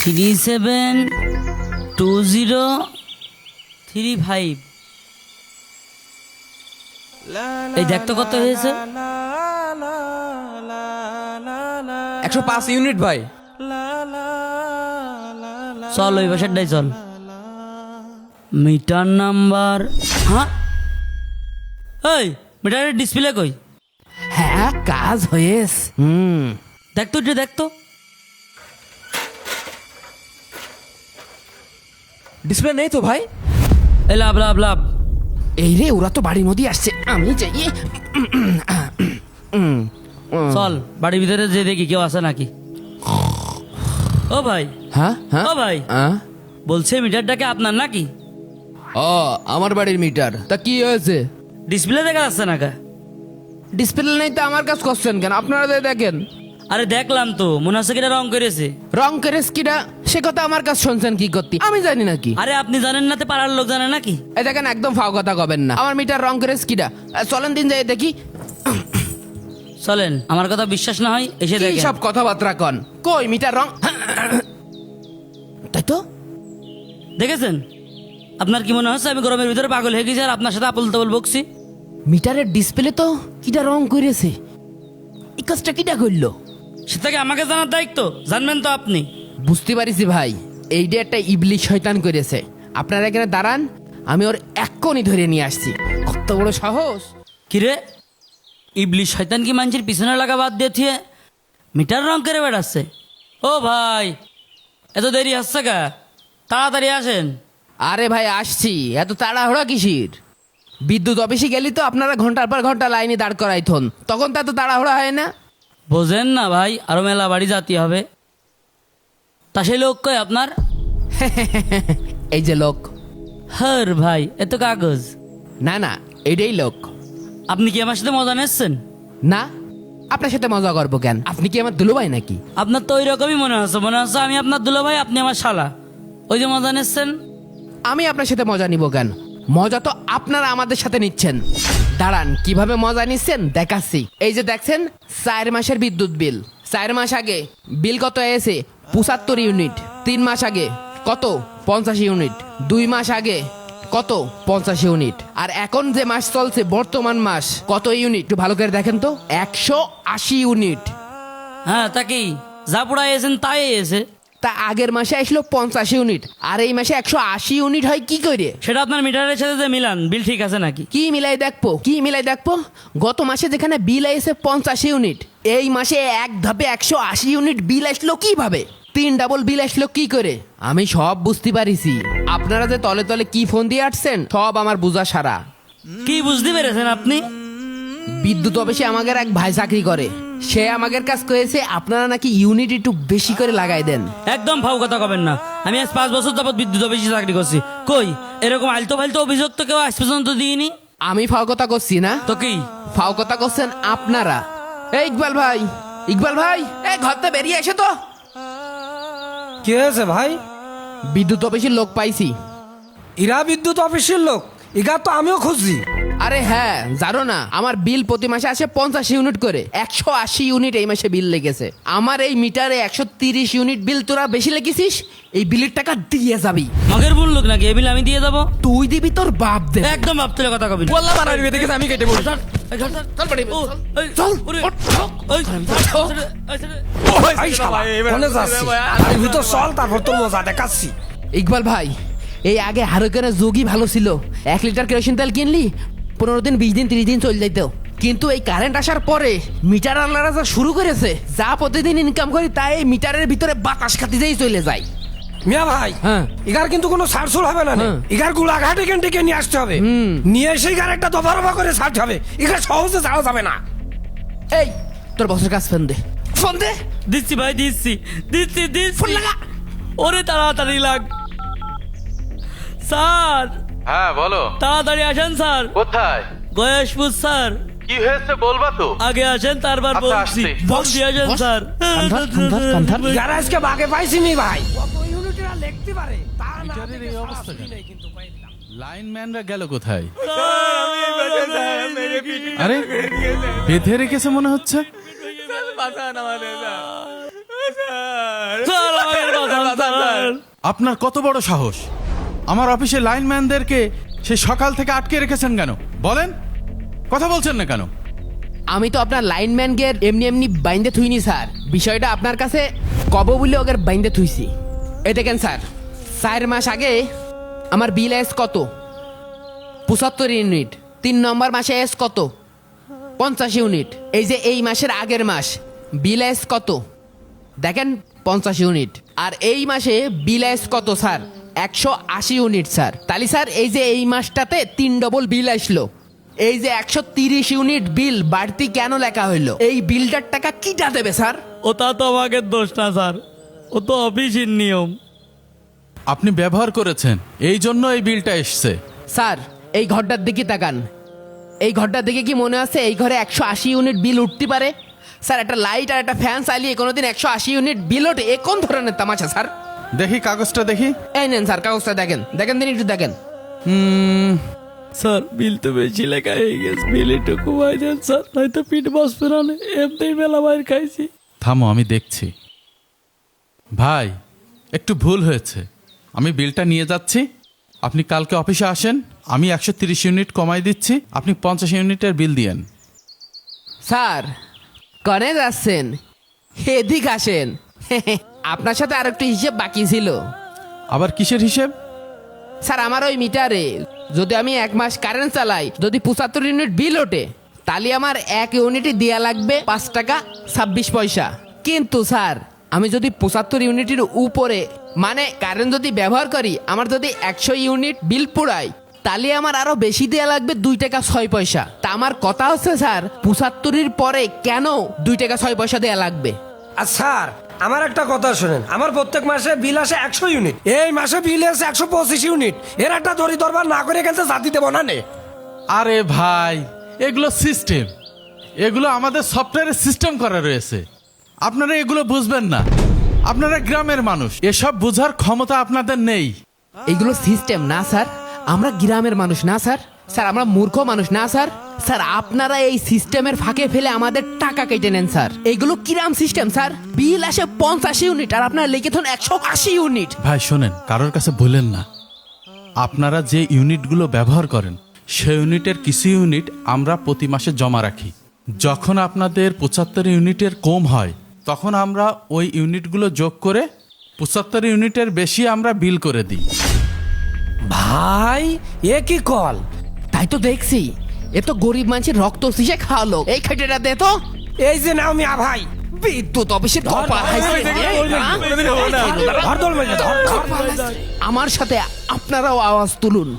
372035। এই দেখ তো কত হয়েছে। 105 ইউনিট ভাই। চল ওই বাসারটাই চল। মিটার নাম্বার, হ্যাঁ এই মিটারের ডিসপ্লে কই? হ্যাঁ কাজ হয়েছে। দেখ তো একটু দেখ তো। ডিসপ্লে নেই তো ভাই। এই লাভ লাভ লাভ। এই রে ওরা তো বাড়ির মধ্যেই আসছে, আমি যাই। চল বাড়ির ভিতরে যে দেখি কেউ আছে নাকি। ও ভাই, হ্যাঁ হ্যাঁ ও ভাই, হ্যাঁ? বলছে মিটারটাকে আপনার নাকি? ও আমার বাড়ির মিটার, তা কি হয়েছে? ডিসপ্লে দেখা যাচ্ছে না কা? ডিসপ্লে নেই তো আমার কাজ করছেন কেন? আপনারা তো দেখেন। আরে দেখলাম তো, মনে হচ্ছে কিটা রং করেছে। রং করেস কিটা সে কথা আমার কাজ শুনছেন কি করতে? আমি জানি নাকি? আরে আপনি জানেন না তো পাড়ার লোক জানে নাকি? এই দেখেন একদম ফাও কথা কবেন না। আমার মিটার রং করেস কিটা? চলেন দিন যাই দেখি। চলেন, আমার কথা বিশ্বাস না হয় এসে কি দেখেন। সব কথাবার্তা কন? কই মিটার রং? তাই তো। দেখেছেন? আপনার কি মনে হচ্ছে আমি গরমের ভিতরে পাগল হয়ে গেছি আর আপনার সাথে আপল তাবল বকছি? মিটারের ডিসপ্লে তো কিটা রং করেছে, এই কাজটা কিটা করলো? সেটাকে আমাকে জানার দায়িত্ব, জানবেন তো আপনি। বুঝতে পারিছি ভাই, এইটা একটা ইবলিশ শয়তান করেছে। আপনারা এখানে দাঁড়ান, আমি ওর এক্ষুনি ধরে নিয়ে আসছি। কত বড় সাহস! কিরে, ইবলিশ শয়তান কি মানুষের পিছনে লাগা বাদ দিয়ে থিয়ে মিটার রং করে বেড়াচ্ছে? ও ভাই, এত দেরি হচ্ছে কা? তাড়াতাড়ি আসেন। আরে ভাই আসছি, এত তাড়াহুড়া কিসির? বিদ্যুৎ অফিসে গেলি তো আপনারা ঘন্টার পর ঘন্টা লাইনে দাঁড় করাইথন, তখন তো এত তাড়াহুড়া হয় না। বোঝেন না ভাই, আরো মেলা বাড়ি যেতে হবে। তা সেই লোক কই আপনার? এই যে লোক। হর ভাই, এত কাগজ। না না, এইটাই লোক। আপনি কি আমার সাথে মজা নিচ্ছেন? না, আপনার সাথে মজা করবো কেন? আপনি কি আমার দুলুভাই নাকি? আপনার তো ওই রকমই মনে হচ্ছে, মনে হচ্ছে আমি আপনার দুলা ভাই, আপনি আমার শালা। ওই যে মজা নিচ্ছেন। আমি আপনার সাথে মজা নিব কেন? মজা তো আপনারা আমাদের সাথে নিচ্ছেন। দাঁড়ান, কিভাবে মজা নিচ্ছেন দেখাচ্ছি। এই যে দেখছেন 4 মাসের বিদ্যুৎ বিল। 4 মাস আগে বিল কত এসে? 75 ইউনিট। 3 মাস আগে কত? 50 ইউনিট। 2 মাস আগে কত? 50 ইউনিট। আর এখন যে মাস চলছে, বর্তমান মাস, কত ইউনিট একটু ভালো করে দেখেন তো? 180 ইউনিট। হ্যাঁ, তা কি যা পড়া এসেন তাই এসে? তা আগের মাসে আসলো 50 ইউনিট, আর এই মাসে 180 ইউনিট হয় কি করে? সেটা আপনার মিটারের সাথে যে মিলান, বিল ঠিক আছে নাকি? কি মিলাই দেখবো, কি মিলাই দেখবো? গত মাসে যেখানে বিল এসে 50 ইউনিট, এই মাসে এক ধাপে 180 ইউনিট বিল আসলো কিভাবে? 3 ডাবল বিল আসলো কি করে? আমি সব বুঝতে পারিছি। আপনারা যে তলে তলে কি ফোন দিয়ে আসছেন, সব আমার বুঝা সারা। কি বুঝতে পেরেছেন আপনি? বিদ্যুৎ অফিসে আমাদের এক ভাই চাকরি করে, সে আমাদের কাজ করেছে আপনারা নাকি ইউনিট একটু বেশি করে লাগাই দেন। একদম ফাউ কথা কবেন না। আমি আজ 5 বছর যাবত বিদ্যুৎ অফিসে চাকরি করছি। কই এরকম আলতো ফালতো অভিযোগ তো কেউ আজ পর্যন্ত দিইনি। আমি ফাও কথা করছি না তো কি? ফাও কথা করছেন আপনারা। এই ইকবাল ভাই, ইকবাল ভাই, এই ঘর থেকে বেরিয়ে এসে তো। কি হয়েছে ভাই? বিদ্যুৎ অফিসের লোক পাইছি। ইরা বিদ্যুৎ অফিসের লোক? ইগা তো আমিও খুঁজছি। আরে হ্যাঁ, জানো না আমার বিল প্রতি মাসে আসে 50 ইউনিট করে। 180 ইউনিট এই মাসে বিল লেগেছে। আমার এই মিটারে 130 ইউনিট বিল তোরা বেশি লেগেছিস, এই বিলের টাকা দিয়ে যাবি। মগের ভুল লোক নাকি? এ বিল আমি দিয়ে যাবো? তুই দিবি, তোর বাপ দেবে। একদম বাপ তুলে কথা কবি। বললাম আর আসবে দেখে আমি কেটে পড়ি। চল বাড়ি, চল। এই শালা, কোনে যাচ্ছিস? বাড়ির ভিতর চল, তারপর তোর মজা দেখাচ্ছি। ইকবাল ভাই, এই আগে হারুকের যোগই ভালো ছিল। 1 লিটার কেরোসিন তেল কিনলি 15 দিন 20 দিন 30 দিন চলে যাইত। কিন্তু এই কারেন্ট আসার পরে মিটার আলাদা যা শুরু করেছে, যা প্রতিদিন ইনকাম করি তাই এই মিটারের ভিতরে বাতাস খাতি যেই চলে যায়। মিয়া ভাই, হ্যাঁ। ইগার কিন্তু কোনো ছাড়ছুল হবে না। হ্যাঁ। ইগার গুলা ঘাটে ডেকে নিয়ে আসতে হবে। নিয়ে এসে ইগার একটা দফা রফা করে ছাড়তে হবে। ইগার সহজে যাওয়া যাবে না। এই তোর বসের কাছে ফোন দে, ফোন দে। দিচ্ছি ভাই, দিচ্ছি দিচ্ছি দিচ্ছি। ফোন লাগা। ওরে তাড়াতাড়ি লাগ। স্যার, হ্যাঁ বলো। তাড়াতাড়ি আসেন স্যার। কোথায়? গয়েশপুর স্যার। কি হয়েছে বলবা তো? আগে আসেন, তারপর আচ্ছা, বলছি। আসছি। বস দিয়ে আসেন বস। স্যার। কান্ধার। ইগার আজকে বাগে পাইছি নি ভাই। কত ইউনিটেরা লিখতে পারে তা না দেখে শাস্তি নেই কিন্তু পাই দিলাম। লাইনম্যানরা গেল কোথায়? আরে বেঁধে রেখেছে মনে হচ্ছে। স্যার আমাকে বাঁচান, স্যার। আপনার কত বড় সাহস আমার অফিসে লাইনম্যানদেরকে সে সকাল থেকে আটকে রেখেছেন কেন বলেন, কথা বলছেন না কেন? আমি তো আপনার লাইনম্যান গের এমনি এমনি বাইন্দে থুইনি স্যার, বিষয়টা আপনার কাছে কব বলে ওকে বাইন্দে থুইছি। এই দেখেন স্যার, 4 মাস আগে আমার বিল এস কত 75 ইউনিট, 3 নম্বর মাসে এস কত 50 ইউনিট, এই যে এই মাসের আগের মাস বিল এস কত দেখেন 50 ইউনিট, আর এই মাসে বিল এস কত স্যার 180 ইউনিট স্যার। তাহলে স্যার এই যে এই মাসটাতে 3 ডবল বিল আসলো, এই যে 130 ইউনিট বিল বাড়তি কেন লেখা হইলো, এই বিলটার টাকা কিটা দেবে স্যার? ওটা তো আমাকে দোষ না স্যার, ও তো অফিসের নিয়ম। আপনি ব্যবহার করেছেন এই জন্য এই বিলটা এসছে। স্যার এই ঘরটার দিকে তাকান, এই ঘরটার দিকে কি মনে আছে এই ঘরে 180 ইউনিট বিল উঠতে পারে? স্যার একটা লাইট আর একটা ফ্যান চালিয়ে কোনোদিন 180 ইউনিট বিল ওঠে? এ কোন ধরনের তামাশা স্যার? দেখি কাগজটা দেখি। এই নেন স্যার কাগজটা দেখেন, দেখেন দিন একটু দেখেন। স্যার বিল তো বেশি লেখা হয়ে গেছে, বিল একটু কমাই দেন স্যার, নয়তো পিঠ বসবে না, এমনি মেলা বাইর খাইছি। থামো আমি দেখছি। ভাই একটু ভুল হয়েছে, আমি বিলটা নিয়ে যাচ্ছি, আপনি কালকে অফিসে আসেন, আমি 130 ইউনিট কমাই দিচ্ছি, আপনি 50 ইউনিটের বিল দিয়েন। স্যার কনে যাচ্ছেন? এদিক আসেন। আপনার সাথে আর একটু হিসেব বাকি ছিল। আবার কিসের হিসেব? স্যার আমার ওই মিটারে যদি আমি 1 মাস কারেন্ট চালাই, যদি 75 ইউনিট বিল ওঠে, তাহলে আমার 1 ইউনিটে দেয়া লাগবে 5 টাকা 26 পয়সা। কিন্তু স্যার আমি যদি 75 ইউনিটের উপরে মানে কারেন্ট যদি ব্যবহার করি, আমার যদি 100 ইউনিট বিল পুরাই, তাহলে আমার আরো বেশি দেয়া লাগবে 2 টাকা 6 পয়সা। তা আমার কথা হচ্ছে স্যার 75-এর পরে কেন 2 টাকা 6 পয়সা দেয়া লাগবে? আর স্যার আমার একটা কথা শোনেন, আমার প্রত্যেক মাসে বিল আসে 100 ইউনিট, এই মাসে বিল আসে 125 ইউনিট, এর একটা দড়ি দরবার না করে এখানে জাতি দেবো না নে। আরে ভাই এগুলো সিস্টেম, এগুলো আমাদের সফটওয়্যারের সিস্টেম করা রয়েছে, আপনারা এগুলো বুঝবেন না, আপনারা গ্রামের মানুষ, এসব বোঝার ক্ষমতা আপনাদের নেই। এগুলো সিস্টেম না স্যার, আমরা গ্রামের মানুষ না স্যার, স্যার আমরা মূর্খ মানুষ না স্যার। স্যার আপনারা এই সিস্টেমের ফাঁকে ফেলে আমাদের টাকা কেটে নেন স্যার। এগুলো কিরাম সিস্টেম স্যার? বিল আসে 50 ইউনিট আর আপনারা লিখে থন 180 ইউনিট। ভাই শোনেন, কারোর কাছে বলেন না, আপনারা যে ইউনিটগুলো ব্যবহার করেন সেই ইউনিটের কিছু ইউনিট আমরা প্রতি মাসে জমা রাখি, যখন আপনাদের 75 ইউনিটের কম হয় তখন আমরা ওই ইউনিটগুলো যোগ করে 75 ইউনিটের বেশি আমরা বিল করে দিই। ভাই এ কি কল? তাই তো দেখছি, এ তো গরিব মানুষের রক্ত শিশে খাওয়ালো। এই খাইটেটা দে তো। এই যে নাও মিয়া ভাই, বিদ্যুৎ অফিসের কপাল হাইছে। ধর দোল মেরে ধর। আমার সাথে আপনারাও আওয়াজ তুলুন।